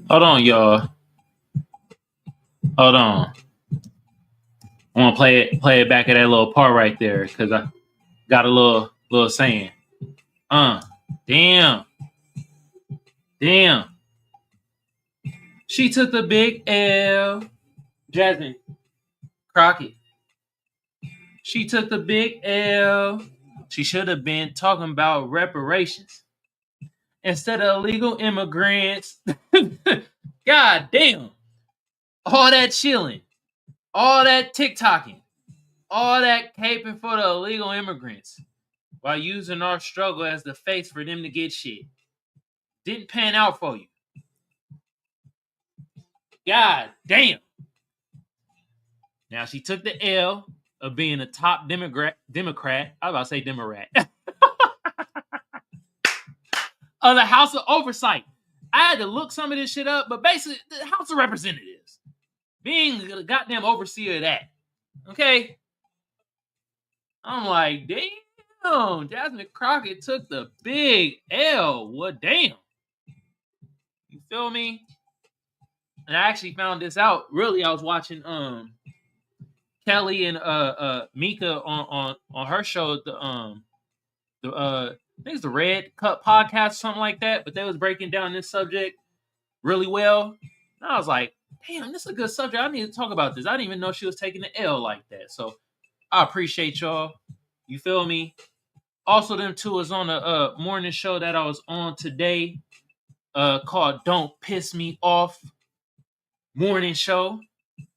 Hold on, y'all. Hold on. I want to play it back at that little part right there because I got a little saying. Damn. She took the big L. Jasmine Crockett. She took the big L. She should have been talking about reparations instead of illegal immigrants. God damn. All that chilling, all that TikToking, all that caping for the illegal immigrants while using our struggle as the face for them to get shit. Didn't pan out for you. God damn. Now she took the L of being a top Democrat. I was about to say Democrat. Of the House of Oversight. I had to look some of this shit up, but basically, the House of Representatives. Being the goddamn overseer of that. Okay? I'm like, damn, Jasmine Crockett took the big L. What damn? You feel me? And I actually found this out. Really, I was watching Kelly and Mika on her show, I think it's the Red Cup podcast, something like that. But they was breaking down this subject really well. And I was like, damn, this is a good subject. I need to talk about this. I didn't even know she was taking the L like that. So I appreciate y'all. You feel me? Also, them two was on a morning show that I was on today called Don't Piss Me Off morning show.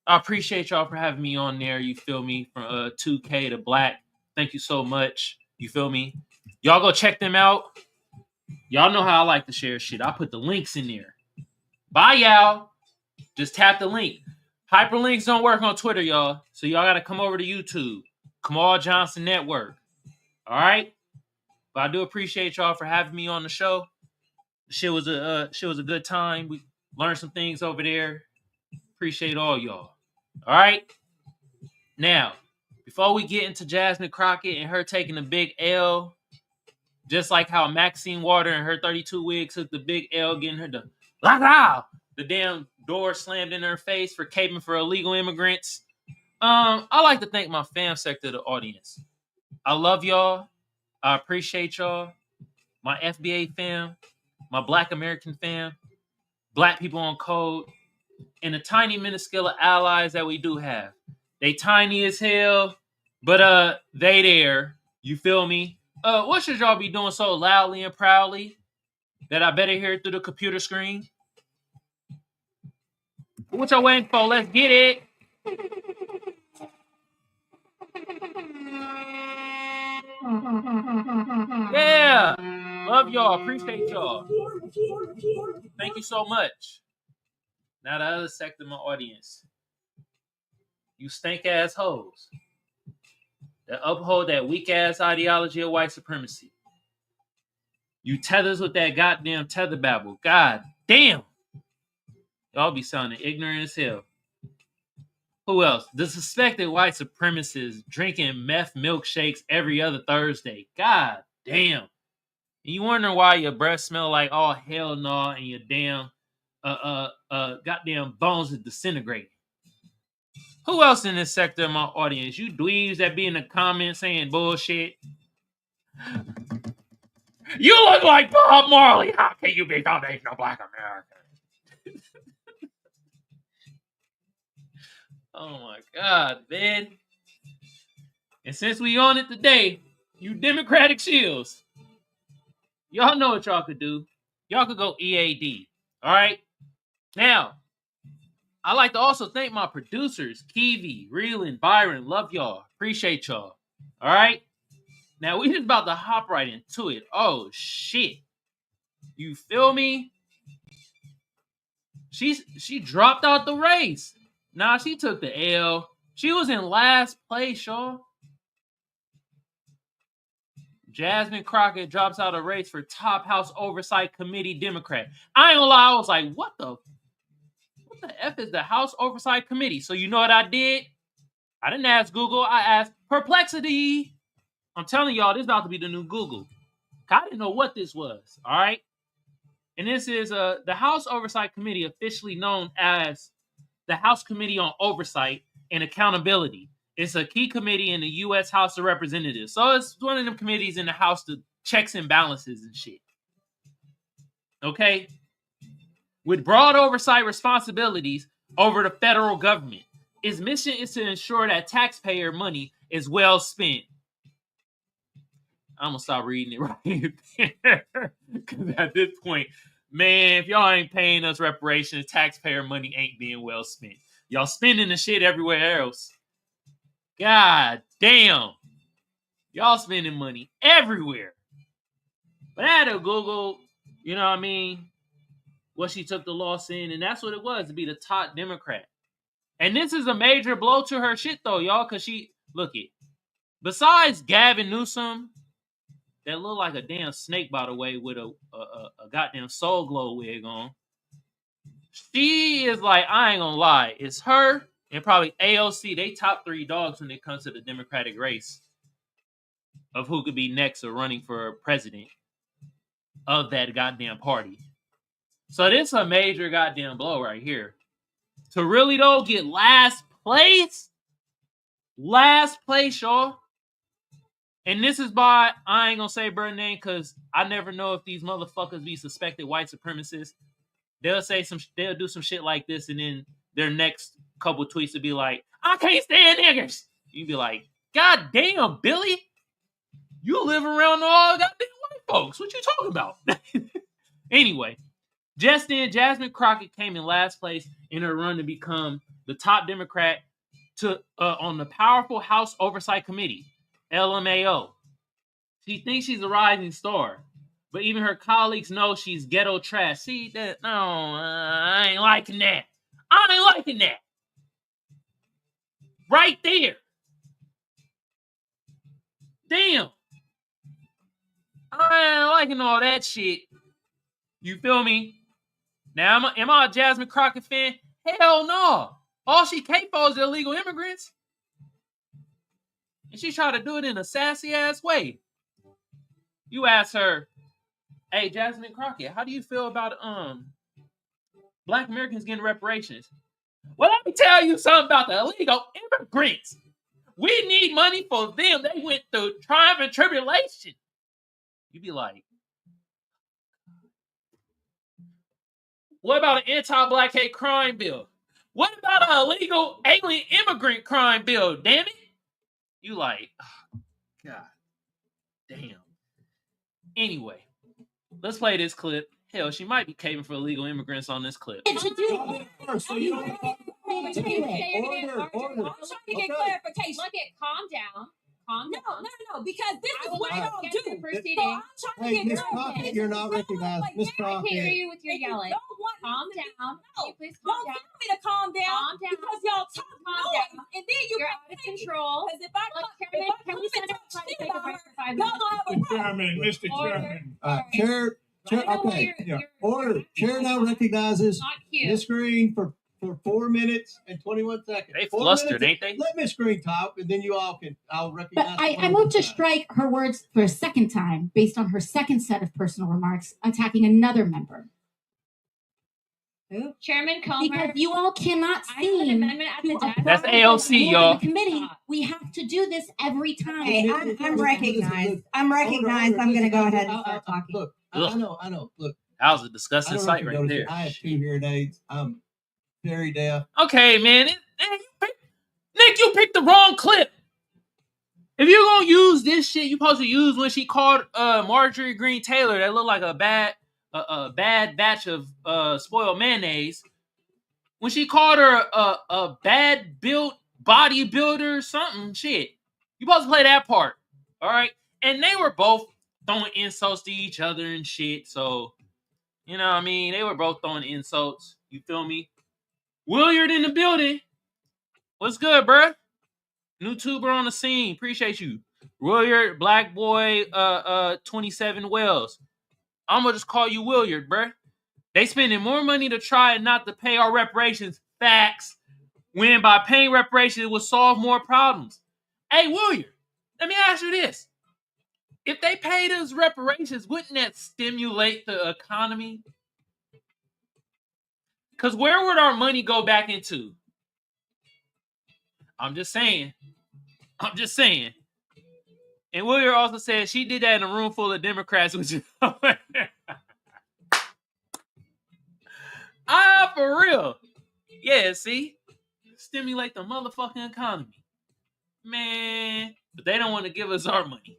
I appreciate y'all for having me on there. You feel me? From 2K to Black. Thank you so much. You feel me? Y'all go check them out. Y'all know how I like to share shit. I put the links in there. Bye, y'all. Just tap the link. Hyperlinks don't work on Twitter, y'all. So y'all got to come over to YouTube. Kamal Johnson Network. All right? But I do appreciate y'all for having me on the show. Shit was a good time. We learned some things over there. Appreciate all y'all. All right? Now, before we get into Jasmine Crockett and her taking the big L, just like how Maxine Water and her 32 wig took the big L, getting her the damn door slammed in her face for caping for illegal immigrants. I like to thank my fam sector of the audience. I love y'all. I appreciate y'all. My FBA fam, my Black American fam, Black people on code, and the tiny minuscule of allies that we do have. They tiny as hell, but they there. You feel me? What should y'all be doing so loudly and proudly that I better hear it through the computer screen? What y'all waiting for? Let's get it. Yeah. Love y'all. Appreciate y'all. Thank you so much. Now the other sector of my audience. You stink ass hoes that uphold that weak ass ideology of white supremacy. You tethers with that goddamn tether babble. God damn. Y'all be sounding ignorant as hell. Who else? The suspected white supremacists drinking meth milkshakes every other Thursday. God damn. And you wondering why your breath smell like all hell no and your damn goddamn bones is disintegrating. Who else in this sector of my audience? You dweebs that be in the comments saying bullshit. You look like Bob Marley. How can you be foundational Black American? Oh my God, man. And since we on it today, you Democratic shills, y'all know what y'all could do. Y'all could go EAD. All right? Now, I like to also thank my producers, Kiveon, Reelin, Byron. Love y'all. Appreciate y'all. All right? Now, we just about to hop right into it. Oh, shit. You feel me? She dropped out the race. Nah, she took the L. She was in last place, y'all. Jasmine Crockett drops out of race for top House Oversight Committee Democrat. I ain't gonna lie, I was like, what the F is the House Oversight Committee? So you know what I did? I didn't ask Google, I asked Perplexity. I'm telling y'all, this is about to be the new Google. I didn't know what this was, all right? And this is the House Oversight Committee, officially known as the House Committee on Oversight and Accountability. It's a key committee in the U.S. House of Representatives. So it's one of them committees in the House to checks and balances and shit. Okay? With broad oversight responsibilities over the federal government. Its mission is to ensure that taxpayer money is well spent. I'm going to stop reading it right there. Because at this point, man, if y'all ain't paying us reparations, taxpayer money ain't being well spent. Y'all spending the shit everywhere else. God damn. Y'all spending money everywhere. But I had to Google, you know what I mean, what she took the loss in, and that's what it was, to be the top Democrat. And this is a major blow to her shit, though, y'all, because she, look it, besides Gavin Newsom, that look like a damn snake, by the way, with a goddamn Soul Glow wig on, she is like, I ain't gonna lie, it's her and probably AOC, they top 3 dogs when it comes to the Democratic race of who could be next or running for president of that goddamn party. So this a major goddamn blow right here. To really, though, get last place, y'all. And this is by, I ain't gonna say her name because I never know if these motherfuckers be suspected white supremacists. They'll do some shit like this, and then their next couple tweets will be like, I can't stand niggers. You'd be like, God damn, Billy, you live around all goddamn white folks. What you talking about? Anyway, just then, Jasmine Crockett came in last place in her run to become the top Democrat on the powerful House Oversight Committee, LMAO. She thinks she's a rising star, but even her colleagues know she's ghetto trash. See that? No, I ain't liking that. I ain't liking that. Right there. Damn. I ain't liking all that shit. You feel me? Now, am I a Jasmine Crockett fan? Hell no. All she capos is illegal immigrants. And she tried to do it in a sassy-ass way. You ask her, hey, Jasmine Crockett, how do you feel about Black Americans getting reparations? Well, let me tell you something about the illegal immigrants. We need money for them. They went through triumph and tribulation. You'd be like, what about an anti-Black hate crime bill? What about an illegal alien immigrant crime bill, damn it? You like, oh, God damn. Anyway, let's play this clip. Hell, she might be caving for illegal immigrants on this clip. So you don't order. I'm trying to get clarification. Look it, calm down. No, because this is what y'all do. So I'm trying to get clarification. You're not recognized. Miss Crockett. I can't hear you with your yelling. Calm down. No, please calm down. Don't tell me to calm down. Because y'all talk noise. And then you're out of control. Because if I come and talk shit about her, y'all gonna have a problem. Mr. Chairman. Chair, okay. Order. Chair now recognizes Miss Green for 4 minutes and 21 seconds. They flustered, ain't they? Let Miss Green talk, and then I'll recognize. But I moved to strike her words for a second time based on her second set of personal remarks attacking another member. Who? Chairman Comer. Because you all cannot seem That's AOC, y'all. Committee, we have to do this every time. Hey, I'm recognized. I'm recognized. I'm going to go ahead and start talking. Look, I know. Look, that was a disgusting sight right there. I have 2 hearing aids. I'm very deaf. Okay, man. Nick, you picked the wrong clip. If you're gonna use this shit, you're supposed to use when she called Marjorie Greene Taylor that looked like a bad batch of spoiled mayonnaise. When she called her a bad built bodybuilder, something shit. You supposed to play that part, all right? And they were both throwing insults to each other and shit. So, you know what I mean? They were both throwing insults. You feel me? Williard in the building. What's good, bruh? New tuber on the scene. Appreciate you. Williard, Black Boy, 27 Wells. I'm gonna just call you Williard, bruh. They spending more money to try and not to pay our reparations. Facts. When by paying reparations, it will solve more problems. Hey, Williard, let me ask you this. If they paid us reparations, wouldn't that stimulate the economy? Because where would our money go back into? I'm just saying. And Willier also said she did that in a room full of Democrats, which is for real. Yeah, see? Stimulate the motherfucking economy. Man. But they don't want to give us our money.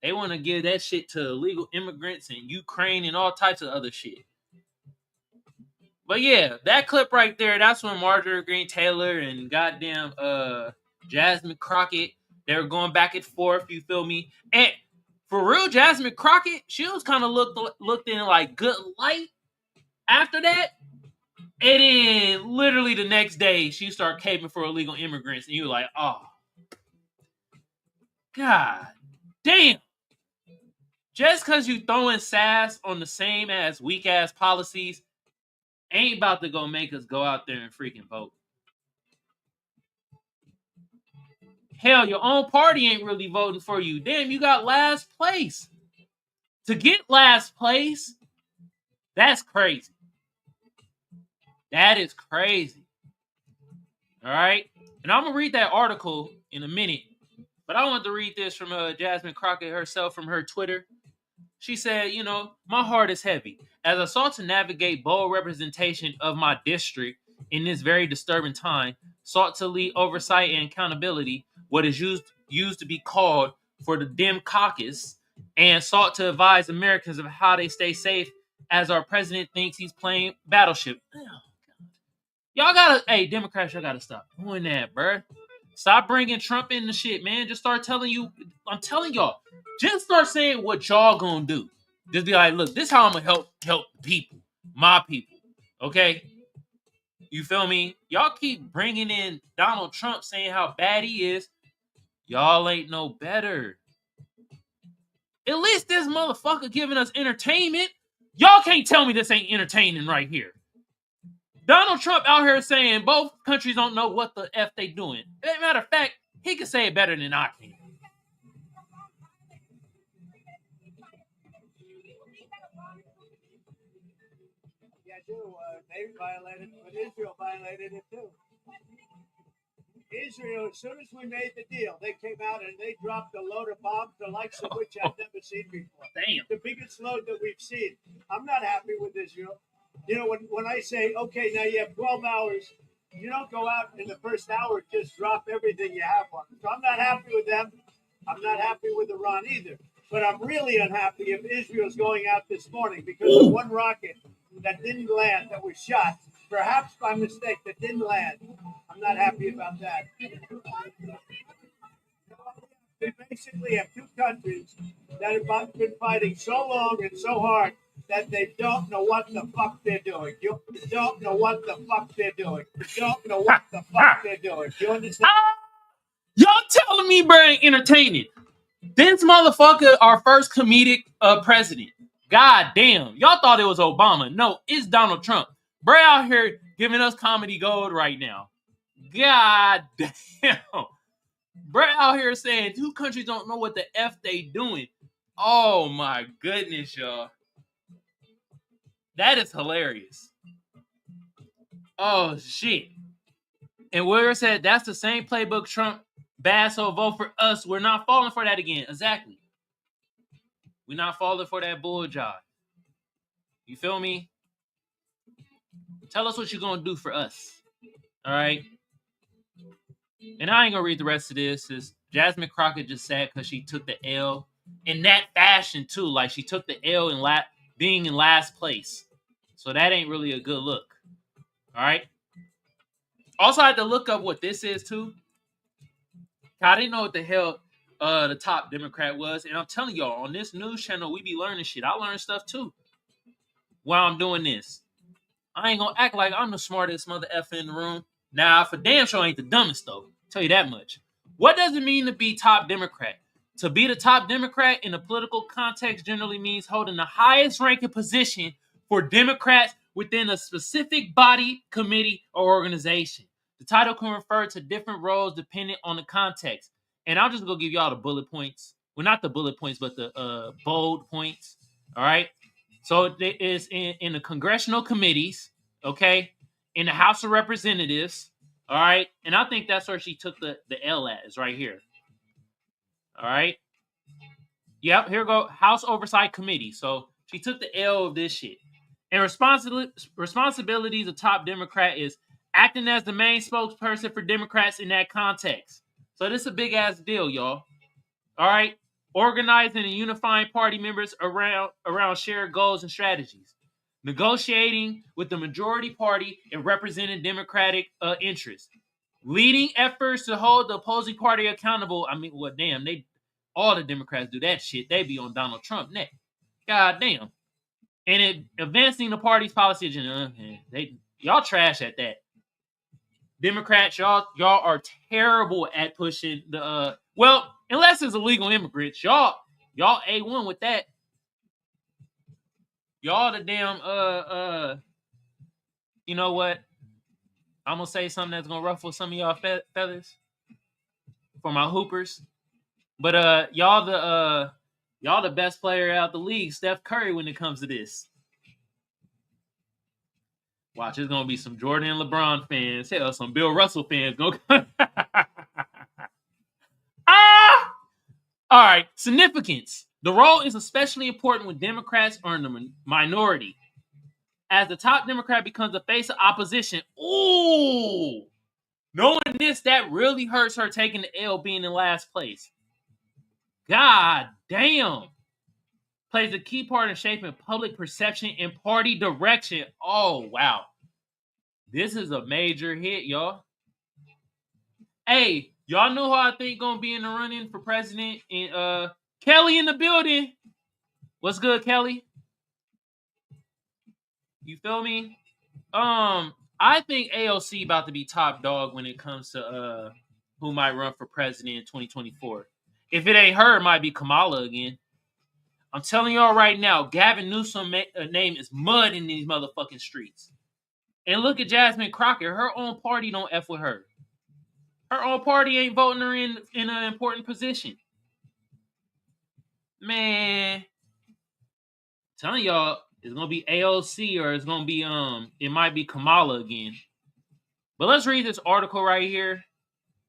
They want to give that shit to illegal immigrants in Ukraine and all types of other shit. But yeah, that clip right there, that's when Marjorie Greene Taylor and goddamn Jasmine Crockett, they were going back and forth, you feel me? And for real, Jasmine Crockett, she was kind of looked in like good light after that. And then literally the next day, she started caping for illegal immigrants. And you were like, oh, God damn. Just because you throwing sass on the same as weak-ass policies ain't about to go make us go out there and freaking vote. Hell, your own party ain't really voting for you. Damn, you got last place. To get last place, that's crazy. That is crazy. All right? And I'm going to read that article in a minute. But I want to read this from Jasmine Crockett herself from her Twitter. She said, you know, my heart is heavy. As I sought to navigate bold representation of my district in this very disturbing time, sought to lead oversight and accountability, what is used to be called for the Dem Caucus, and sought to advise Americans of how they stay safe as our president thinks he's playing battleship. Oh, y'all gotta, hey, Democrats, y'all gotta stop doing that, bruh. Stop bringing Trump in the shit, man. Just start telling you, I'm telling y'all, just start saying what y'all gonna do. Just be like, look, this is how I'm gonna help people, my people, okay? You feel me? Y'all keep bringing in Donald Trump saying how bad he is. Y'all ain't no better. At least this motherfucker giving us entertainment. Y'all can't tell me this ain't entertaining right here. Donald Trump out here saying both countries don't know what the F they doing. As a matter of fact, he can say it better than I can. Yeah, I do. They violated, but Israel violated it too. Israel, as soon as we made the deal, they came out and they dropped a load of bombs, the likes of which I've never seen before. Damn. The biggest load that we've seen. I'm not happy with Israel. You know, when I say, okay, now you have 12 hours, you don't go out in the first hour and just drop everything you have on them. So I'm not happy with them. I'm not happy with Iran either. But I'm really unhappy if Israel's going out this morning because of one rocket that didn't land, that was shot, perhaps by mistake, that didn't land. I'm not happy about that. We basically have two countries that have been fighting so long and so hard that they don't know what the fuck they're doing. You don't know what the fuck they're doing. You don't know what the fuck they're doing. You understand? Y'all telling me, bro, ain't entertaining. This motherfucker, our first comedic president. God damn. Y'all thought it was Obama. No, it's Donald Trump. Bro out here giving us comedy gold right now. God damn. Bro out here saying two countries don't know what the F they doing. Oh my goodness, y'all. That is hilarious. Oh shit. And Willier said that's the same playbook Trump bad, so vote for us. We're not falling for that again. Exactly. We're not falling for that bull job. You feel me? Tell us what you're gonna do for us. All right. And I ain't gonna read the rest of this. Is Jasmine Crockett just sad because she took the L in that fashion too. Like she took the L in being in last place. So that ain't really a good look. All right. Also, I had to look up what this is too. I didn't know what the hell the top Democrat was. And I'm telling y'all, on this news channel, we be learning shit. I learn stuff too while I'm doing this. I ain't gonna act like I'm the smartest mother effer in the room. Now, for damn sure ain't the dumbest though. Tell you that much. What does it mean to be top Democrat? To be the top Democrat in a political context generally means holding the highest ranking position for Democrats within a specific body, committee, or organization. The title can refer to different roles depending on the context. And I'm just going to give y'all the bullet points. Well, not the bullet points, but the bold points. All right? So it is in the congressional committees, okay? in the House of Representatives. All right. And I think that's where she took the L at, is right here. All right. Yep, here we go. House Oversight Committee. So she took the L of this shit. And responsibilities of top Democrat is acting as the main spokesperson for Democrats in that context. So this is a big ass deal, y'all. All right. Organizing and unifying party members around shared goals and strategies. Negotiating with the majority party and representing Democratic interests. Leading efforts to hold the opposing party accountable. I mean, well, damn, all the Democrats do that shit. They be on Donald Trump neck. God damn. And advancing the party's policy agenda. Y'all trash at that. Democrats, y'all are terrible at pushing the well, unless it's illegal immigrants. Y'all A1 with that. Y'all the damn you know what? I'm gonna say something that's gonna ruffle some of y'all feathers for my hoopers. But y'all the best player out the league, Steph Curry, when it comes to this. Watch, there's gonna be some Jordan and LeBron fans. Hell, some Bill Russell fans gonna come. All right, significance. The role is especially important when Democrats are in the minority. As the top Democrat becomes the face of opposition, ooh, knowing this, that really hurts her taking the L, being in last place. God damn. Plays a key part in shaping public perception and party direction. Oh, wow. This is a major hit, y'all. Hey, y'all know who I think gonna be in the running for president? And Kelly in the building. What's good, Kelly? You feel me? I think AOC about to be top dog when it comes to who might run for president in 2024. If it ain't her, it might be Kamala again. I'm telling y'all right now, Gavin Newsom's name is mud in these motherfucking streets. And look at Jasmine Crockett. Her own party don't F with her. Her own party ain't voting her in an important position. Man, I'm telling y'all, it's gonna be AOC or it's gonna be it might be Kamala again. But let's read this article right here.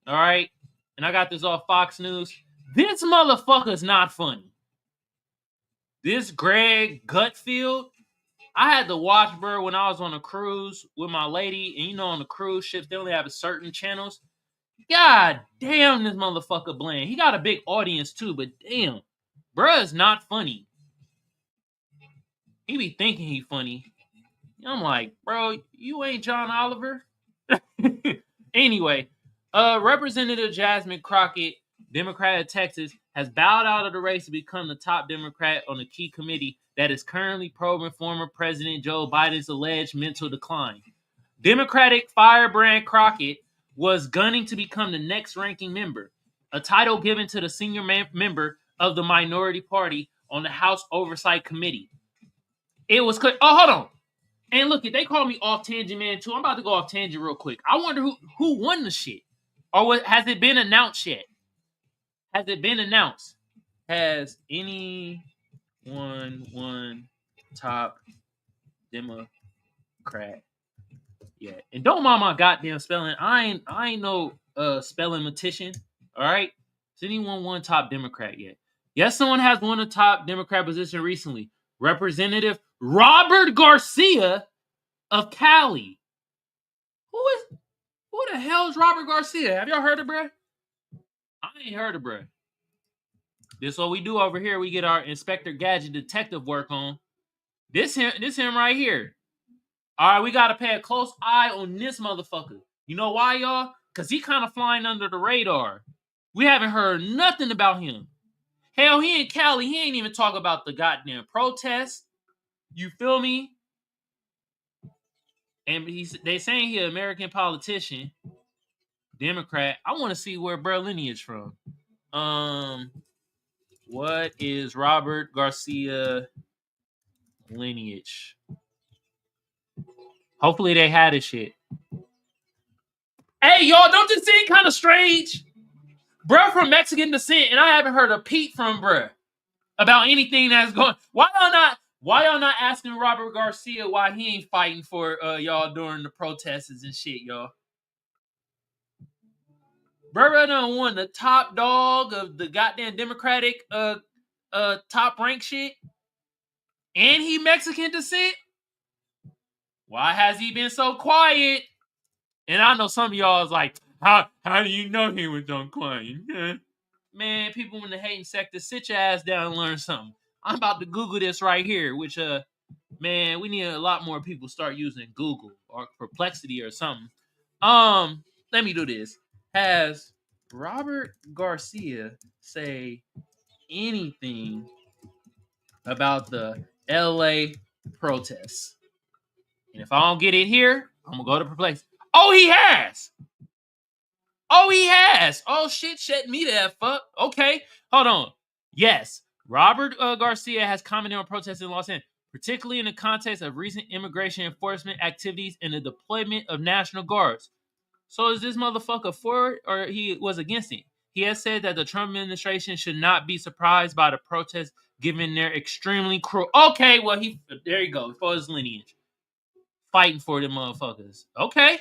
All right, and I got this off Fox News. This motherfucker's not funny. This Greg Gutfield, I had to watch, bro, when I was on a cruise with my lady, and you know, on the cruise ships they only have certain channels. God damn, this motherfucker bland. He got a big audience too, but damn, bruh is not funny. He be thinking he funny. I'm like, bro, you ain't John Oliver. Anyway, Representative Jasmine Crockett, Democrat of Texas, has bowed out of the race to become the top Democrat on a key committee that is currently probing former President Joe Biden's alleged mental decline. Democratic firebrand Crockett was gunning to become the next ranking member, a title given to the senior member of the minority party on the House Oversight Committee. It was quick. Oh, hold on. And look, they call me off tangent man too. I'm about to go off tangent real quick. I wonder who won the shit, or has it been announced yet? Has it been announced? Has anyone won top Democrat yet? And don't mind my goddamn spelling. I ain't no spelling matician. All right. Has anyone won top Democrat yet? Yes, someone has won a top Democrat position recently. Representative Robert Garcia of Cali. Who the hell is Robert Garcia? Have y'all heard of bruh? I ain't heard of bruh. This is what we do over here. We get our Inspector Gadget detective work on. This him right here. All right, we got to pay a close eye on this motherfucker. You know why, y'all? Because he kind of flying under the radar. We haven't heard nothing about him. Hell, he in Cali. He ain't even talk about the goddamn protest. You feel me? And they saying he an American politician, Democrat. I want to see where bro lineage from. What is Robert Garcia lineage? Hopefully they had his shit. Hey, y'all, don't this seem kind of strange? Bruh from Mexican descent, and I haven't heard a peep from bruh about anything that's going. Why Why y'all not asking Robert Garcia why he ain't fighting for y'all during the protests and shit, y'all? Bruh done won the top dog of the goddamn Democratic top rank shit. And he Mexican descent. Why has he been so quiet? And I know some of y'all is like, how do you know he was so quiet? Man, people in the hating sector, sit your ass down and learn something. I'm about to Google this right here, which man, we need a lot more people start using Google or Perplexity or something. Let me do this. Has Robert Garcia say anything about the LA protests? And if I don't get it here, I'm gonna go to Perplexity. Oh, he has. Oh shit, shut me the F up. Okay, hold on. Yes, Robert Garcia has commented on protests in Los Angeles, particularly in the context of recent immigration enforcement activities and the deployment of National Guards. So is this motherfucker for it or he was against it? He has said that the Trump administration should not be surprised by the protests given their extremely cruel. Okay, well, there you go. For his lineage. Fighting for them motherfuckers. Okay.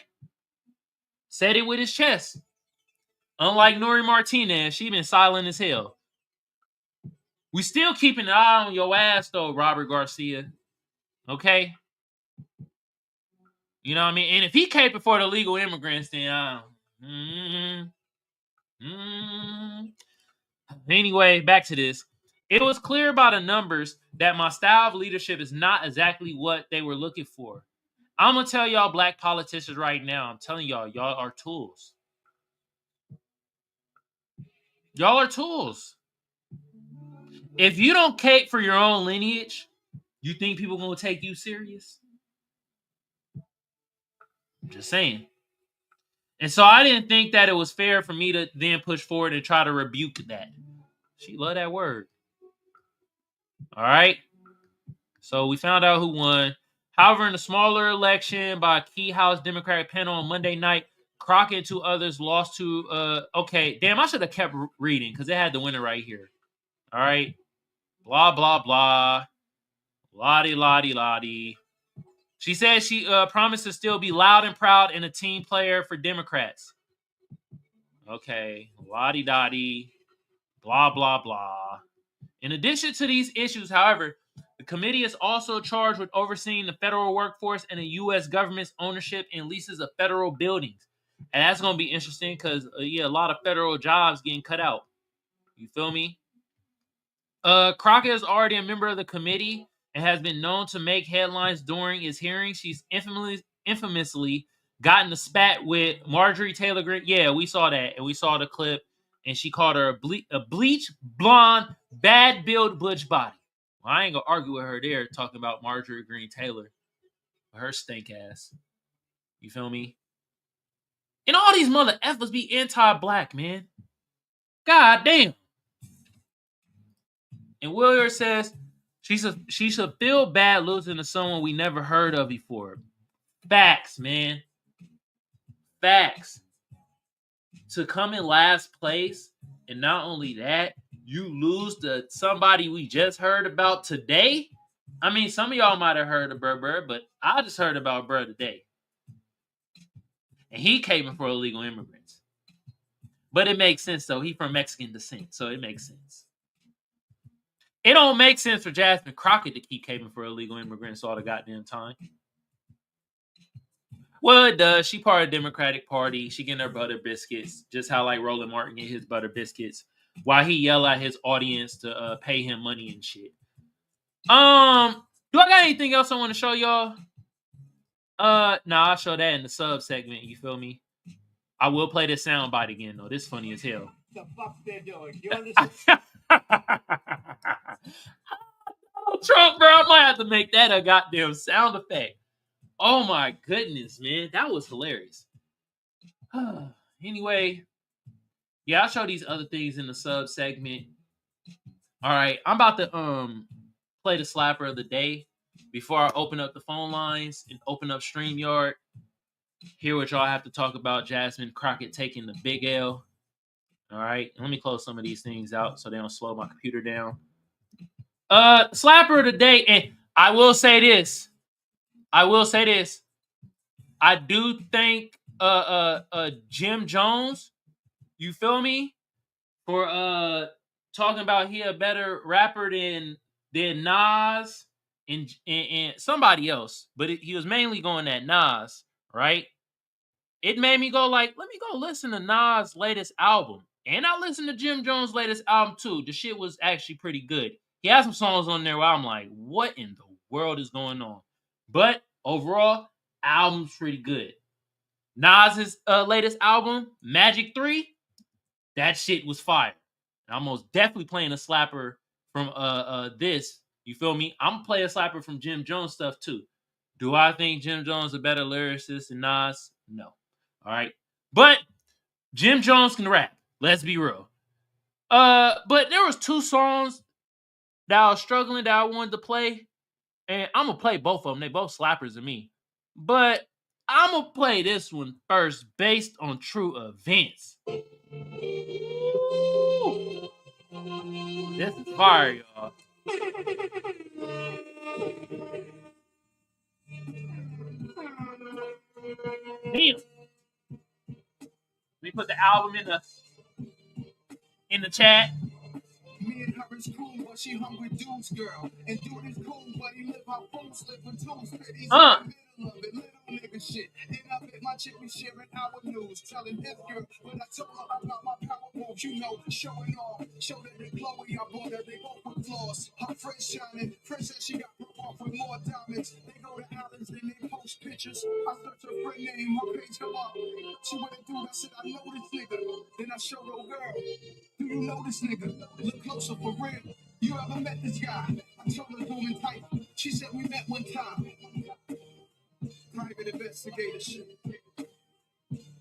Said it with his chest. Unlike Nori Martinez, she been silent as hell. We still keeping an eye on your ass, though, Robert Garcia. Okay? You know what I mean? And if he caping for the illegal immigrants, then Anyway, back to this. It was clear by the numbers that my style of leadership is not exactly what they were looking for. I'm going to tell y'all black politicians right now, I'm telling y'all are tools. Y'all are tools. If you don't cape for your own lineage, you think people going to take you serious? I'm just saying. And so I didn't think that it was fair for me to then push forward and try to rebuke that. She loved that word. All right. So we found out who won. However, in a smaller election by a key House Democratic panel on Monday night, Crockett and two others lost to, okay, damn, I should have kept reading because they had the winner right here. All right. Blah, blah, blah. Lottie, lottie, lottie. She said she promised to still be loud and proud and a team player for Democrats. Okay. Lottie, dottie. Blah, blah, blah. In addition to these issues, however, the committee is also charged with overseeing the federal workforce and the U.S. government's ownership and leases of federal buildings. And that's going to be interesting because, a lot of federal jobs getting cut out. You feel me? Crockett is already a member of the committee and has been known to make headlines during his hearings. She's infamously gotten a spat with Marjorie Taylor Greene. Yeah, we saw that, and we saw the clip, and she called her a bleach, blonde, bad-built butch body. Well, I ain't gonna argue with her there, talking about Marjorie Greene Taylor, her stink ass. You feel me? And all these mother effers be anti-black, man. God damn. And Willier says she should feel bad losing to someone we never heard of before. Facts, man. Facts. To come in last place, and not only that, you lose to somebody we just heard about today. I mean, some of y'all might have heard of Burr, but I just heard about Burr today. And he came in for illegal immigrants. But it makes sense, though. He from Mexican descent, so it makes sense. It don't make sense for Jasmine Crockett to keep caping for illegal immigrants all the goddamn time. Well, it does. She part of the Democratic Party. She getting her butter biscuits, just how like Roland Martin get his butter biscuits, while he yell at his audience to pay him money and shit. Do I got anything else I want to show y'all? I'll show that in the sub segment. You feel me? I will play this soundbite again though. This funny as hell. The fuck they're doing? You understand? Trump, bro, I might have to make that a goddamn sound effect. Oh my goodness, man. That was hilarious. Anyway, yeah, I'll show these other things in the sub segment. All right, I'm about to play the slapper of the day before I open up the phone lines and open up StreamYard. Hear what y'all have to talk about. Jasmine Crockett taking the big L. All right, let me close some of these things out so they don't slow my computer down. Slapper of the day, and I will say this. I do think Jim Jones, you feel me? For talking about he a better rapper than Nas and somebody else, but he was mainly going at Nas, right? It made me go like, let me go listen to Nas' latest album. And I listened to Jim Jones' latest album too. The shit was actually pretty good. He has some songs on there where I'm like, what in the world is going on? But overall, album's pretty good. Nas' latest album, Magic 3, that shit was fire. And I'm most definitely playing a slapper from this. You feel me? I'm playing a slapper from Jim Jones stuff too. Do I think Jim Jones is a better lyricist than Nas? No. All right. But Jim Jones can rap. Let's be real. But there was 2 songs that I was struggling that I wanted to play. And I'm going to play both of them. They both slappers to me. But I'm going to play this one first based on true events. Ooh. This is fire, y'all. Damn. Let me put the album in the chat. Me and her is cool, but she hungry dudes, girl. And dude is cool, but he live how fools live with tools. He's in the middle of it, little nigga shit. And I bet my chick be sharing our news, telling his girl. When I told her about my power moves, you know, showing off. Show that the Chloe, I bought her, they both with flaws. Her friend shining, friend said she got broke off with more diamonds. They go to islands, then they post pictures. I search her friend name, her page come up. She went through, I said, I know this nigga. Then I showed her girl. Do you know this nigga? Look closer for real. You ever met this guy? I told her zoom in tight. She said we met one time. Private investigator shit.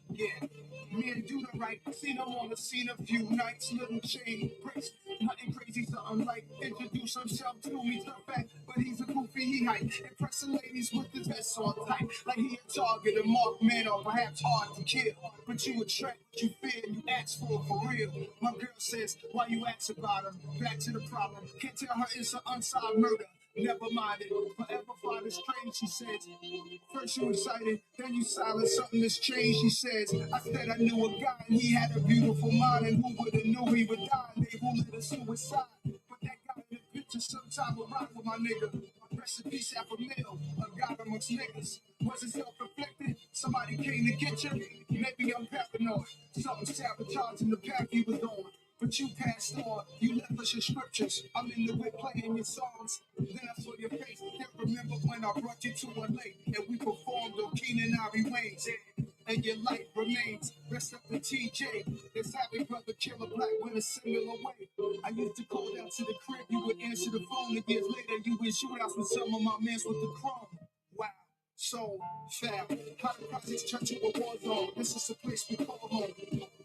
Yeah. Me and Duda right. Seen him on the scene a few nights. Little chain breaks. Nothing crazy, something like introduce himself to me. Tough back, but he's a goofy he hype. Impressing ladies with his vest on tight. Like he a target, a marked man, or perhaps hard to kill. But you attract what you fear and you ask for real. My girl says, why you ask about him? Back to the problem. Can't tell her it's an unsolved murder. Never mind it. Forever find it strange, she says. First you excited, then you silent. Something has changed, she says. I said I knew a guy and he had a beautiful mind. And who would have knew he would die? And they ruled it a suicide. But that guy in the picture sometime would ride with my nigga. Rest in peace, half a mil. A god amongst niggas. Was it self-inflicted? Somebody came to get you? Maybe I'm paranoid. Something sabotaging the path he was on. But you passed on, you left us your scriptures. I'm in the whip playing your songs. Then I saw your face. Can't remember when I brought you to a lake and we performed on Keenan Ari Wayne's. And your light remains. Rest up to TJ. It's happy brother killer black went a similar way. I used to call down to the crib, you would answer the phone. And years later, you in shootouts with some of my mans with the chrome. Wow. So, fab, how the projects turn to a war zone. This is a place we call home.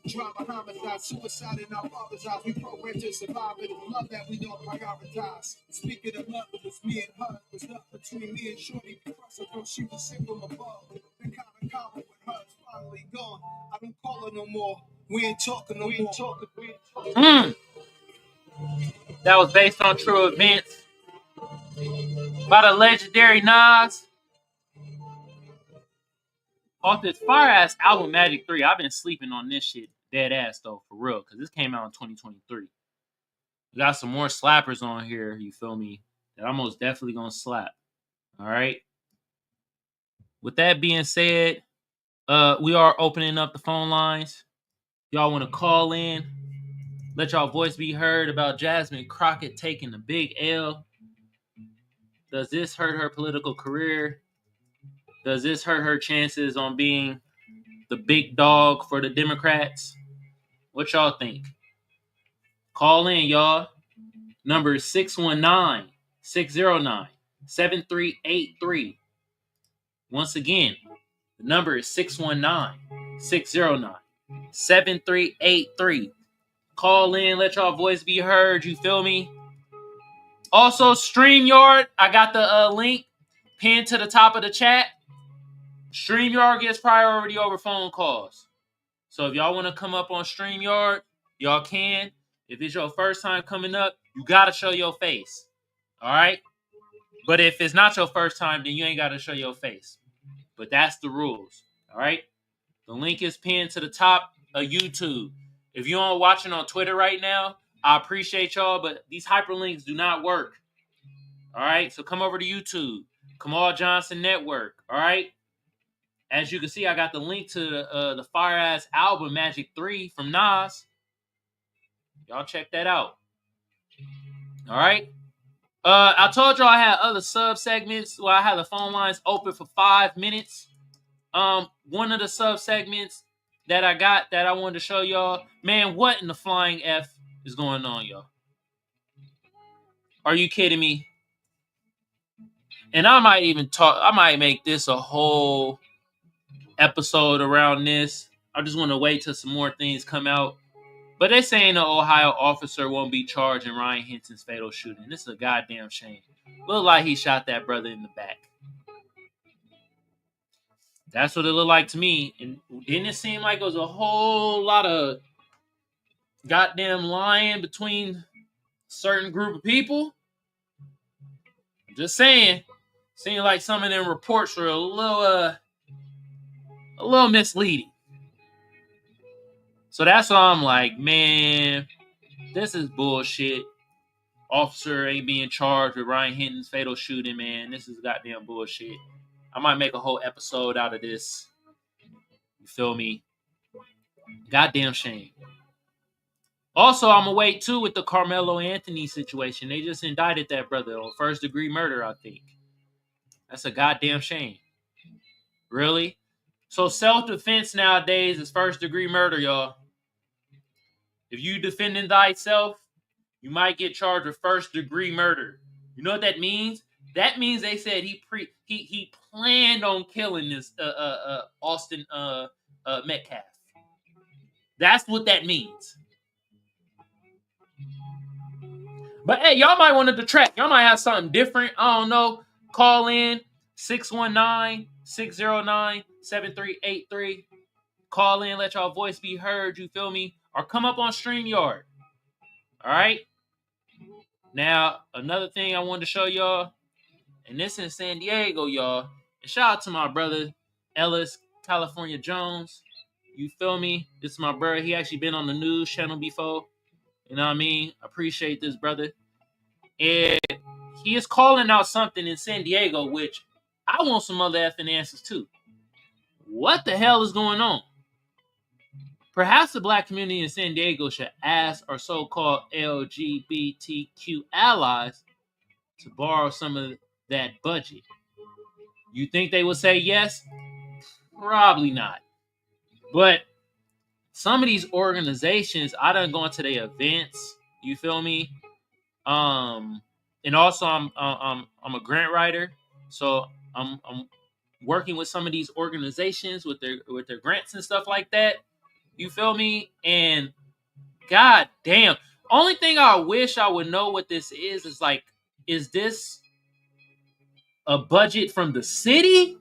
Drama, homicide, suicide in our father's eyes. We programmed to survive it. Love that we don't prioritize. Speaking of love, it was me and her. It was love between me and Shorty. Because I thought she was single above. The kind of common with her is finally gone. I don't call her no more. We ain't talking no more. That was based on true events. By the legendary Nas. Off this fire ass album Magic 3. I've been sleeping on this shit dead ass though, for real, because this came out in 2023. We got some more slappers on here, you feel me, that I'm most definitely gonna slap. All right. With that being said, we are opening up the phone lines. Y'all want to call in, let y'all voice be heard about Jasmine Crockett taking the big L. Does this hurt her political career? Does this hurt her chances on being the big dog for the Democrats? What y'all think? Call in, y'all. Number is 619-609-7383. Once again, the number is 619-609-7383. Call in, let y'all voice be heard, you feel me? Also, StreamYard, I got the link pinned to the top of the chat. StreamYard gets priority over phone calls. So if y'all want to come up on StreamYard, y'all can. If it's your first time coming up, you got to show your face. All right? But if it's not your first time, then you ain't got to show your face. But that's the rules. All right? The link is pinned to the top of YouTube. If you aren't watching on Twitter right now, I appreciate y'all, but these hyperlinks do not work. All right? So come over to YouTube. Kamal Johnson Network. All right? As you can see, I got the link to the fire-ass album Magic 3 from Nas. Y'all check that out. All right? I told y'all I had other sub-segments where I had the phone lines open for 5 minutes. One of the sub-segments that I got that I wanted to show y'all, man, what in the flying F is going on, y'all? Are you kidding me? And I might make this a whole episode around this. I just want to wait till some more things come out. But they're saying the Ohio officer won't be charged in Ryan Hinson's fatal shooting. This is a goddamn shame. Look like he shot that brother in the back. That's what it looked like to me. And didn't it seem like it was a whole lot of goddamn lying between a certain group of people? I'm just saying. Seemed like some of them reports were a little misleading. So that's why I'm like, man, this is bullshit. Officer ain't being charged with Ryan Hinton's fatal shooting, man. This is goddamn bullshit. I might make a whole episode out of this. You feel me? Goddamn shame. Also, I'm gonna wait too with the Carmelo Anthony situation. They just indicted that brother on first-degree murder, I think. That's a goddamn shame. Really? So self-defense nowadays is first-degree murder, y'all. If you defending thyself, you might get charged with first-degree murder. You know what that means? That means they said he planned on killing this Austin Metcalf. That's what that means. But hey, y'all might want to detract. Y'all might have something different. I don't know. Call in 619-609-7383. Call in, let y'all voice be heard. You feel me? Or come up on StreamYard. All right. Now, another thing I wanted to show y'all, and this in San Diego, y'all. And shout out to my brother, Ellis, California Jones. You feel me? This is my brother. He actually been on the news channel before. You know what I mean? Appreciate this, brother. And he is calling out something in San Diego, which I want some other effing answers too. What the hell is going on? Perhaps the black community in San Diego should ask our so-called LGBTQ allies to borrow some of that budget. You think they would say yes? Probably not. But some of these organizations, I done gone to their events. You feel me? And also I'm a grant writer, so I'm working with some of these organizations with their grants and stuff like that. You feel me? And god damn, only thing I wish I would know what this is like, is this a budget from the city?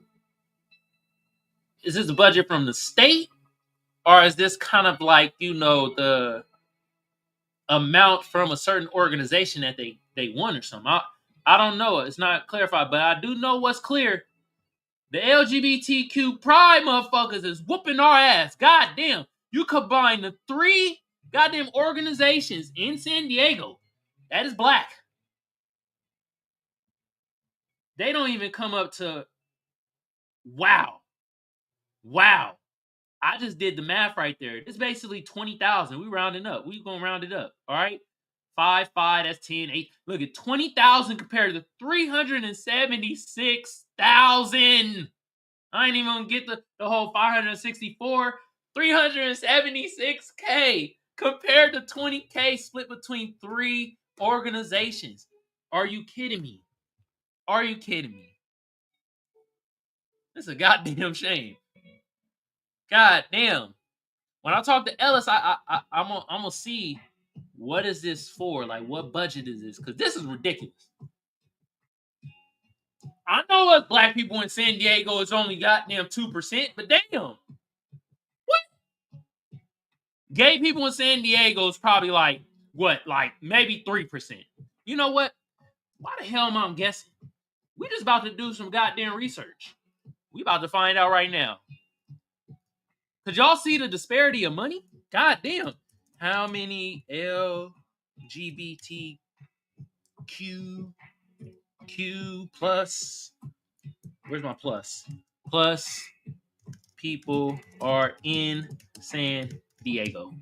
Is this a budget from the state? Or is this kind of like, you know, the amount from a certain organization that they won or something? I don't know. It's not clarified, but I do know what's clear. The LGBTQ pride motherfuckers is whooping our ass. God damn. You combine the 3 goddamn organizations in San Diego that is black. They don't even come up to, wow. I just did the math right there. It's basically 20,000. We rounding up. We gonna round it up. All right. 5, that's 10, 8. Look at 20,000 compared to 376,000. I ain't even gonna get the whole 564. 376K compared to 20K split between 3 organizations. Are you kidding me? This is a goddamn shame. God damn. When I talk to Ellis, I'm gonna see what is this for? Like, what budget is this? Because this is ridiculous. I know us black people in San Diego is only goddamn 2%, but damn. What? Gay people in San Diego is probably like, what? Like, maybe 3%. You know what? Why the hell am I guessing? We just about to do some goddamn research. We about to find out right now. Could y'all see the disparity of money? God damn. How many LGBTQ plus, where's my plus? Plus people are in San Diego.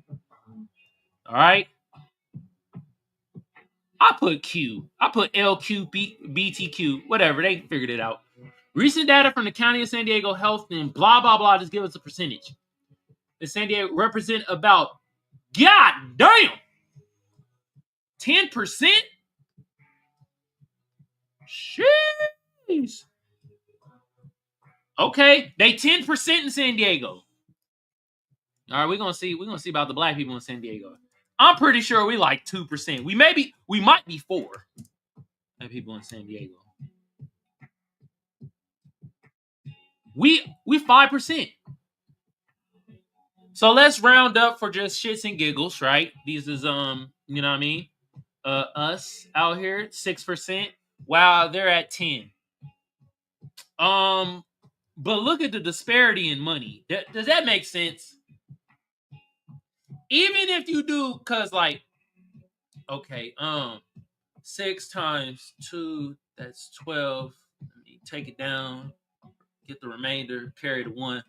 All right. I put Q. I put LQBTQ. Whatever. They figured it out. Recent data from the County of San Diego Health and blah, blah, blah. Just give us a percentage. The San Diego represent about, god damn, 10%? Jeez. Okay. They 10% in San Diego. All right, we're gonna see about the black people in San Diego. I'm pretty sure we like 2%. We might be 4%. Black people in San Diego. We 5%. So let's round up for just shits and giggles, right? These is you know what I mean? Us out here, 6%. Wow, they're at 10. But look at the disparity in money. Does that make sense? Even if you do, cause like, okay, 6 times 2, that's 12. Let me take it down, get the remainder, carry the 1.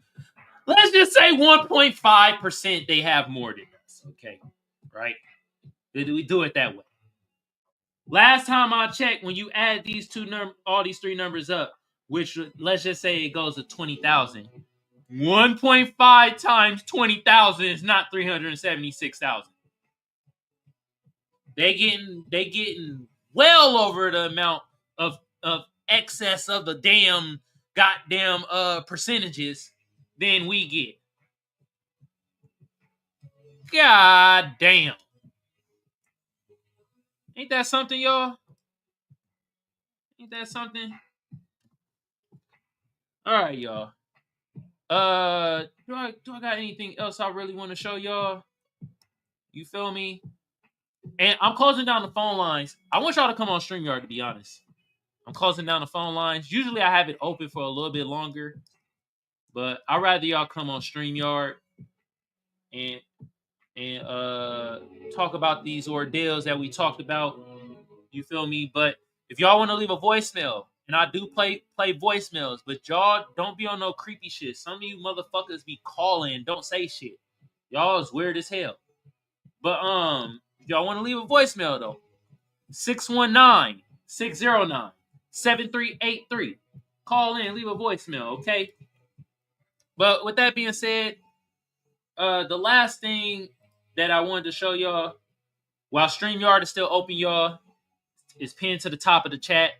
Let's just say 1.5% they have more than us. Okay, right? We do it that way. Last time I checked, when you add all these 3 numbers up, which let's just say it goes to 20,000. 1.5 times 20,000 is not 376,000. They getting well over the amount of excess of the damn goddamn percentages than we get. God damn. Ain't that something, y'all? Ain't that something? All right, y'all. Do I got anything else I really want to show y'all? You feel me? And I'm closing down the phone lines. I want y'all to come on StreamYard, to be honest. I'm closing down the phone lines. Usually I have it open for a little bit longer, but I'd rather y'all come on StreamYard and talk about these ordeals that we talked about. You feel me? But if y'all want to leave a voicemail, and I do play voicemails, but y'all don't be on no creepy shit. Some of you motherfuckers be calling, don't say shit. Y'all is weird as hell. But if y'all want to leave a voicemail though, 619-609-7383. Call in, leave a voicemail, okay? But with that being said, the last thing that I wanted to show y'all, while StreamYard is still open, y'all, is pinned to the top of the chat.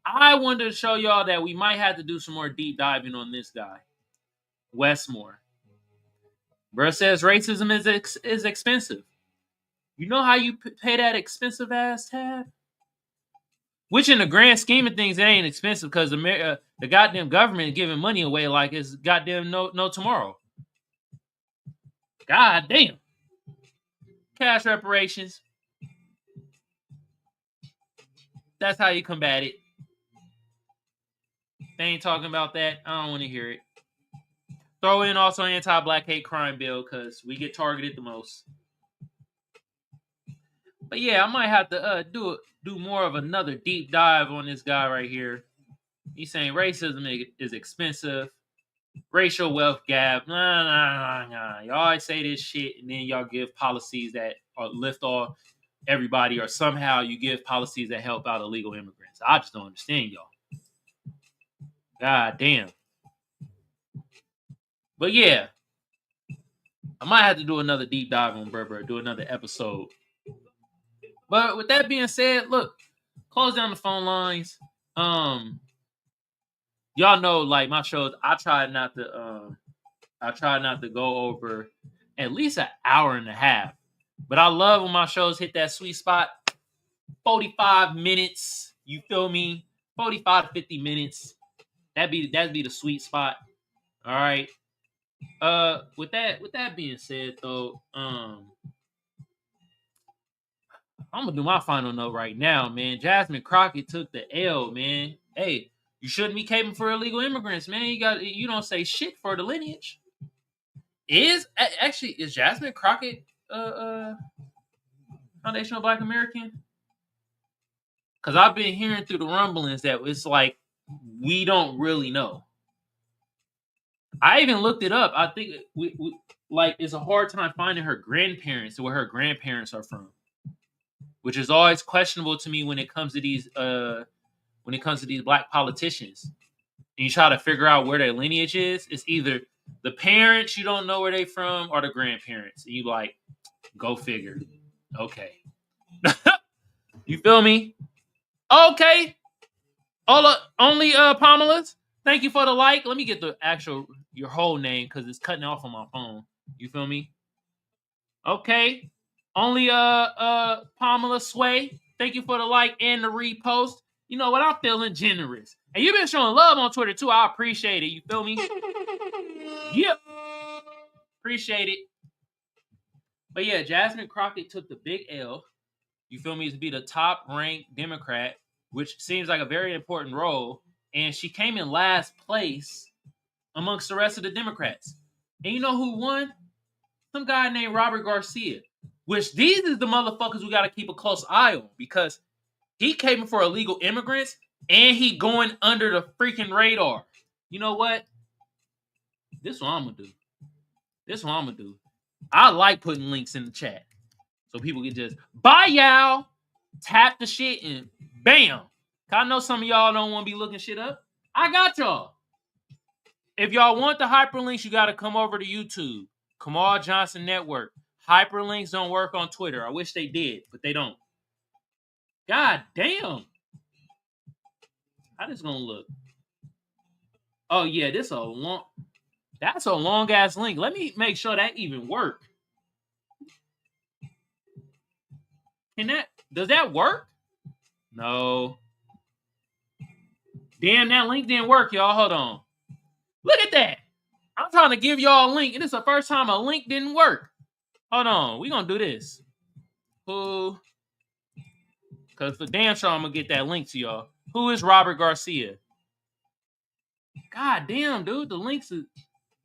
I wanted to show y'all that we might have to do some more deep diving on this guy, Westmore. Bro says racism is expensive. You know how you pay that expensive ass tab? Which in the grand scheme of things, it ain't expensive because the goddamn government is giving money away like it's goddamn no tomorrow. God damn. Cash reparations. That's how you combat it. They ain't talking about that. I don't want to hear it. Throw in also anti-black hate crime bill because we get targeted the most. But yeah, I might have to do more of another deep dive on this guy right here. He's saying racism is expensive. Racial wealth gap. Nah. Y'all always say this shit and then y'all give policies that lift off everybody, or somehow you give policies that help out illegal immigrants. I just don't understand y'all. God damn. But yeah, I might have to do another deep dive on Berber, do another episode. But with that being said, look, close down the phone lines. Y'all know, like my shows, I try not to go over at least an hour and a half. But I love when my shows hit that sweet spot, 45 minutes. You feel me? 45 to 50 minutes. That'd be the sweet spot. All right. With that being said, though, I'm gonna do my final note right now, man. Jasmine Crockett took the L, man. Hey, you shouldn't be caping for illegal immigrants, man. You don't say shit for the lineage. Is Jasmine Crockett foundational Black American? Because I've been hearing through the rumblings that it's like we don't really know. I even looked it up. I think we like it's a hard time finding her grandparents, where her grandparents are from, which is always questionable to me when it comes to these Black politicians. And you try to figure out where their lineage is. It's either the parents you don't know where they from or the grandparents, and you like go figure. Okay, you feel me? Okay. Only Pamela's. Thank you for the like. Let me get your whole name because it's cutting off on my phone. You feel me? Okay. Only Pamela Sway. Thank you for the like and the repost. You know what? I'm feeling generous. And you've been showing love on Twitter too. I appreciate it. You feel me? Yep. Appreciate it. But yeah, Jasmine Crockett took the big L. You feel me? To be the top ranked Democrat, which seems like a very important role. And she came in last place amongst the rest of the Democrats. And you know who won? Some guy named Robert Garcia. Which these is the motherfuckers we got to keep a close eye on. Because he came for illegal immigrants. And he going under the freaking radar. You know what? This is what I'm going to do. I like putting links in the chat. So people can just, bye y'all. Tap the shit and bam. I know some of y'all don't want to be looking shit up. I got y'all. If y'all want the hyperlinks, you got to come over to YouTube. Kamal Johnson Network. Hyperlinks don't work on Twitter. I wish they did, but they don't. God damn. How this gonna look? Oh yeah, that's a long ass link. Let me make sure that even work. Does that work? No. Damn, that link didn't work, y'all. Hold on. Look at that. I'm trying to give y'all a link, and it's the first time a link didn't work. Hold on. We're going to do this. Who? Because for damn sure I'm going to get that link to y'all. Who is Robert Garcia? God damn, dude.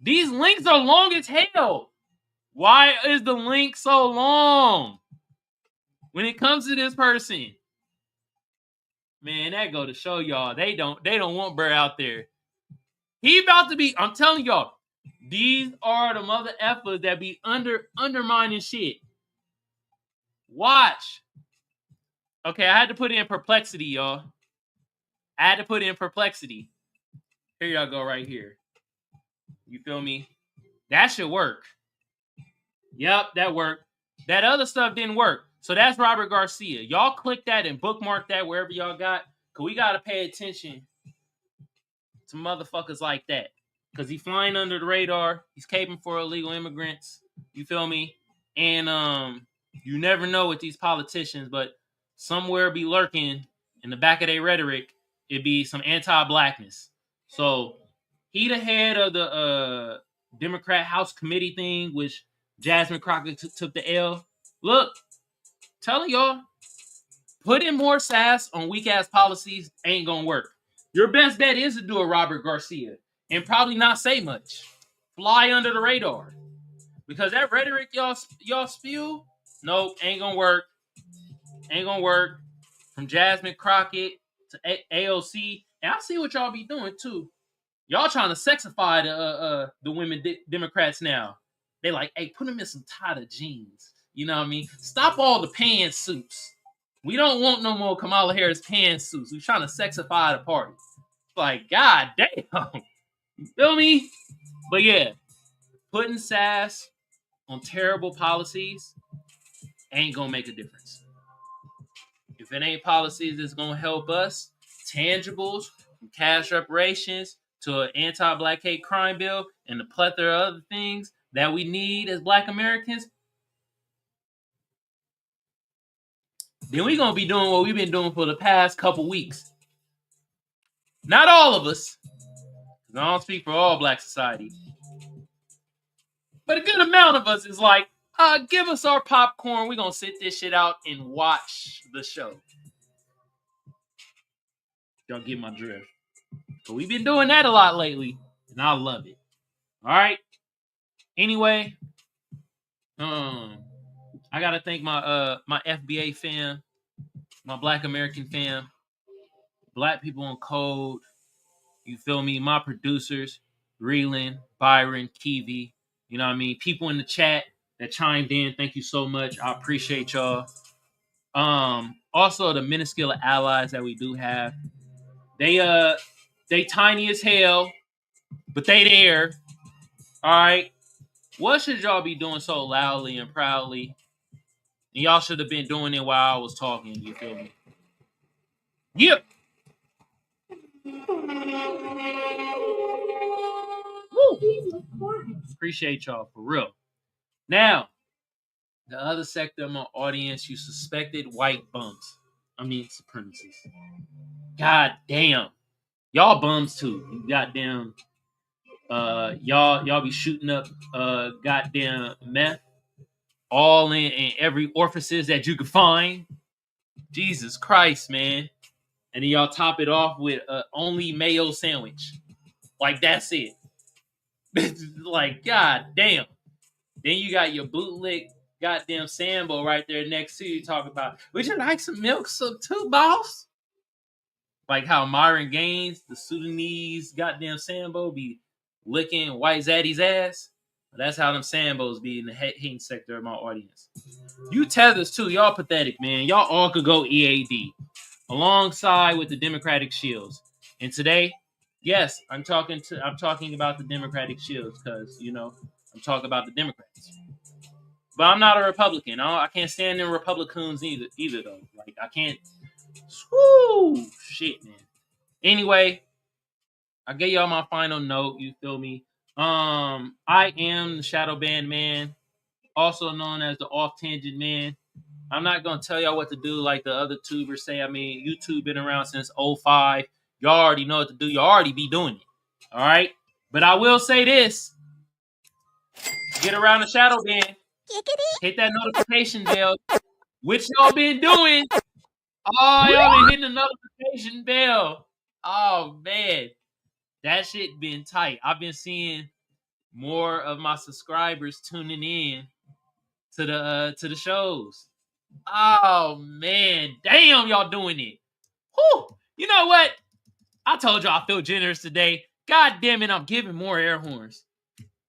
These links are long as hell. Why is the link so long? When it comes to this person. Man, that go to show y'all. They don't want Burr out there. He about to be, I'm telling y'all, these are the mother effers that be undermining shit. Watch. Okay, I had to put in perplexity, y'all. Here y'all go right here. You feel me? That should work. Yep, that worked. That other stuff didn't work. So that's Robert Garcia. Y'all click that and bookmark that wherever y'all got. Because we got to pay attention to motherfuckers like that. Because he's flying under the radar. He's caping for illegal immigrants. You feel me? And you never know with these politicians, but somewhere be lurking in the back of their rhetoric, it'd be some anti-blackness. So he the head of the Democrat House Committee thing, which Jasmine Crockett took the L. Look, telling y'all, putting more sass on weak-ass policies ain't gonna work. Your best bet is to do a Robert Garcia and probably not say much. Fly under the radar. Because that rhetoric y'all spew, nope, ain't gonna work. Ain't gonna work. From Jasmine Crockett to AOC. And I see what y'all be doing, too. Y'all trying to sexify the women Democrats now. They like, hey, put them in some tighter jeans. You know what I mean? Stop all the pantsuits. We don't want no more Kamala Harris pantsuits. We're trying to sexify the party. Like, god damn. You feel me? But yeah, putting sass on terrible policies ain't gonna make a difference. If it ain't policies that's gonna help us, tangibles, from cash reparations to an anti-black hate crime bill and the plethora of other things that we need as Black Americans, then we're going to be doing what we've been doing for the past couple weeks. Not all of us. I don't speak for all Black society. But a good amount of us is like, give us our popcorn. We're gonna sit this shit out and watch the show. Y'all get my drift. But we've been doing that a lot lately, and I love it. All right. Anyway, I gotta thank my my FBA fam, my Black American fam, Black people on code. You feel me? My producers, Reelan, Byron, Kiveon. You know what I mean? People in the chat that chimed in. Thank you so much. I appreciate y'all. Also the minuscule allies that we do have. They tiny as hell, but they there. All right. What should y'all be doing so loudly and proudly? And y'all should have been doing it while I was talking. You feel me? Yep. Woo. Appreciate y'all for real. Now, the other sector of my audience, you suspected white bums. I mean supremacists. God damn. Y'all bums too. You goddamn y'all be shooting up goddamn meth all in every orifices that you could find. Jesus Christ, man. And then y'all top it off with only mayo sandwich. Like that's it. Like god damn. Then you got your bootleg goddamn Sambo right there next to you talking about, would you like some milk soup too, boss? Like how Myron Gaines, the Sudanese goddamn Sambo, be licking White Zaddy's ass. That's how them Sambos be in the hating sector of my audience. You tethers too, y'all pathetic, man. Y'all all could go EAD alongside with the Democratic Shields. And today, yes, I'm talking about the Democratic Shields because I'm talking about the Democrats. But I'm not a Republican. I can't stand them Republicans either though. Like I can't. Whoo, shit, man. Anyway, I gave y'all my final note. You feel me? I am the Shadow Band Man, also known as the Off Tangent Man. I'm not gonna tell y'all what to do like the other tubers say. I mean, YouTube been around since 05. Y'all already know what to do. Y'all already be doing it. All right. But I will say this: get around the Shadow Band. Hit that notification bell. Which y'all been doing? Oh, y'all been hitting the notification bell. Oh man, that shit been tight. I've been seeing more of my subscribers tuning in to the shows. Oh man, damn, y'all doing it. Whew. You know what? I told y'all I feel generous today. God damn it, I'm giving more air horns.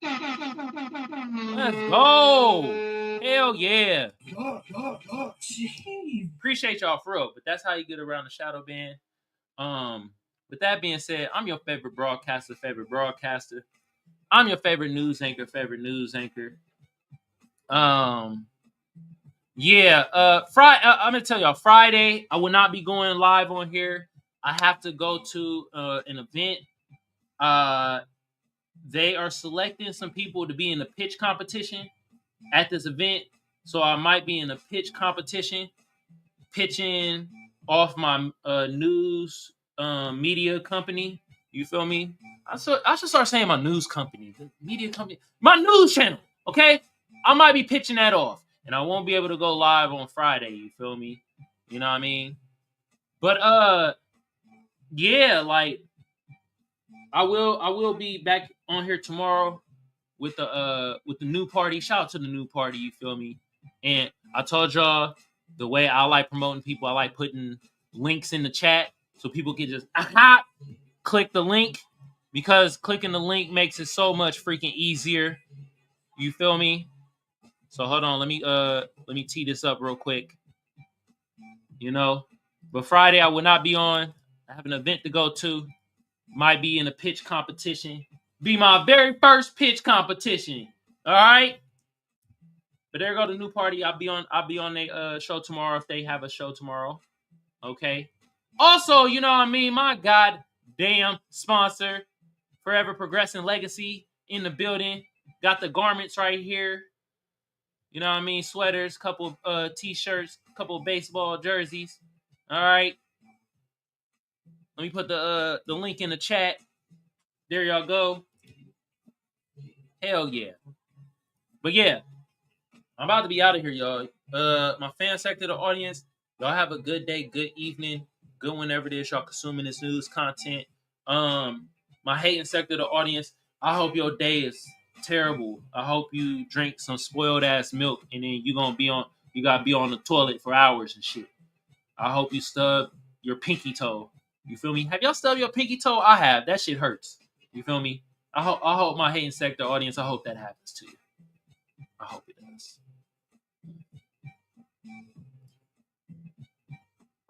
Let's go. Hell yeah. Appreciate y'all for real, but that's how you get around the Shadow Band. With that being said, I'm your favorite broadcaster. I'm your favorite news anchor. Friday. I'm gonna tell y'all. Friday, I will not be going live on here. I have to go to an event. They are selecting some people to be in a pitch competition at this event, so I might be in a pitch competition, pitching off my news media company. You feel me? I should start saying my news company, the media company, my news channel. Okay, I might be pitching that off, and I won't be able to go live on Friday. You feel me? You know what I mean? But yeah, like I will be back on here tomorrow with the new party. Shout out to the new party. You feel me? And I told y'all the way I like promoting people. I like putting links in the chat so people can just click the link, because clicking the link makes it so much freaking easier. You feel me? So hold on, let me tee this up real quick. But Friday I will not be on. I have an event to go to. Might be in a pitch competition. Be my very first pitch competition. All right. But there go the new party. I'll be on their show tomorrow if they have a show tomorrow. Okay. Also, you know what I mean? My goddamn sponsor, Forever Progressing Legacy, in the building. Got the garments right here. You know what I mean? Sweaters, couple t-shirts, couple baseball jerseys. All right. Let me put the link in the chat. There y'all go. Hell yeah. But yeah. I'm about to be out of here, y'all. My fan sector, the audience, y'all have a good day, good evening, good whenever it is y'all consuming this news content. My hating sector, the audience, I hope your day is terrible. I hope you drink some spoiled ass milk and then you gotta be on the toilet for hours and shit. I hope you stub your pinky toe. You feel me? Have y'all stubbed your pinky toe? I have. That shit hurts. You feel me? I hope my hating sector audience, I hope that happens to you. I hope it does.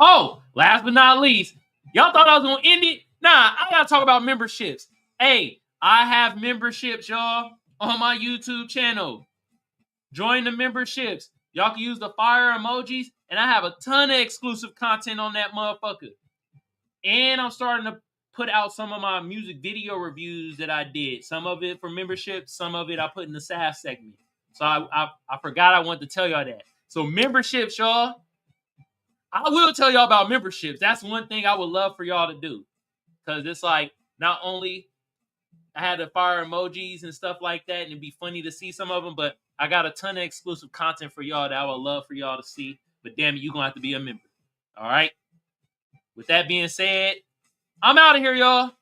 Oh, last but not least, y'all thought I was gonna end it? Nah, I gotta talk about memberships. Hey, I have memberships, y'all, on my YouTube channel. Join the memberships. Y'all can use the fire emojis, and I have a ton of exclusive content on that motherfucker. And I'm starting to put out some of my music video reviews that I did. Some of it for membership, some of it I put in the SaaS segment. So I forgot I wanted to tell y'all that. So memberships, y'all. I will tell y'all about memberships. That's one thing I would love for y'all to do. Because it's like, not only I had the fire emojis and stuff like that, and it'd be funny to see some of them, but I got a ton of exclusive content for y'all that I would love for y'all to see. But damn it, you're going to have to be a member. All right? With that being said, I'm out of here, y'all.